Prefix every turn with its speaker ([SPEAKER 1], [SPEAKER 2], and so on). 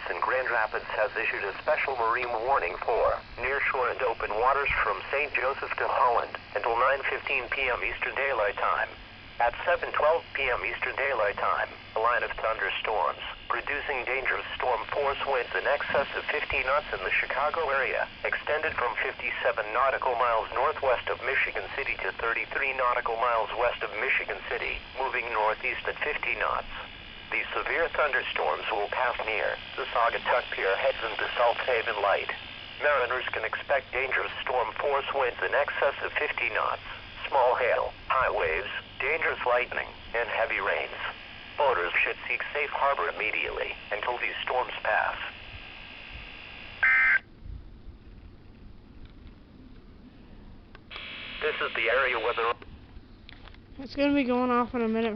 [SPEAKER 1] EAS in Grand Rapids has issued a special marine warning for nearshore and open waters from St. Joseph to Holland until 9:15 p.m. Eastern Daylight Time. At 7:12 p.m. Eastern Daylight Time, a line of thunderstorms, producing dangerous storm force winds in excess of 50 knots in the Chicago area, extended from 57 nautical miles northwest of Michigan City to 33 nautical miles west of Michigan City, moving northeast at 50 knots. These severe thunderstorms will pass near the Saugatuck Pier heads into South Haven Light. Mariners can expect dangerous storm force winds in excess of 50 knots, small hail, high waves, dangerous lightning, and heavy rains. Boaters should seek safe harbor immediately until these storms pass. This is the area where the...
[SPEAKER 2] It's going to be going off in a minute.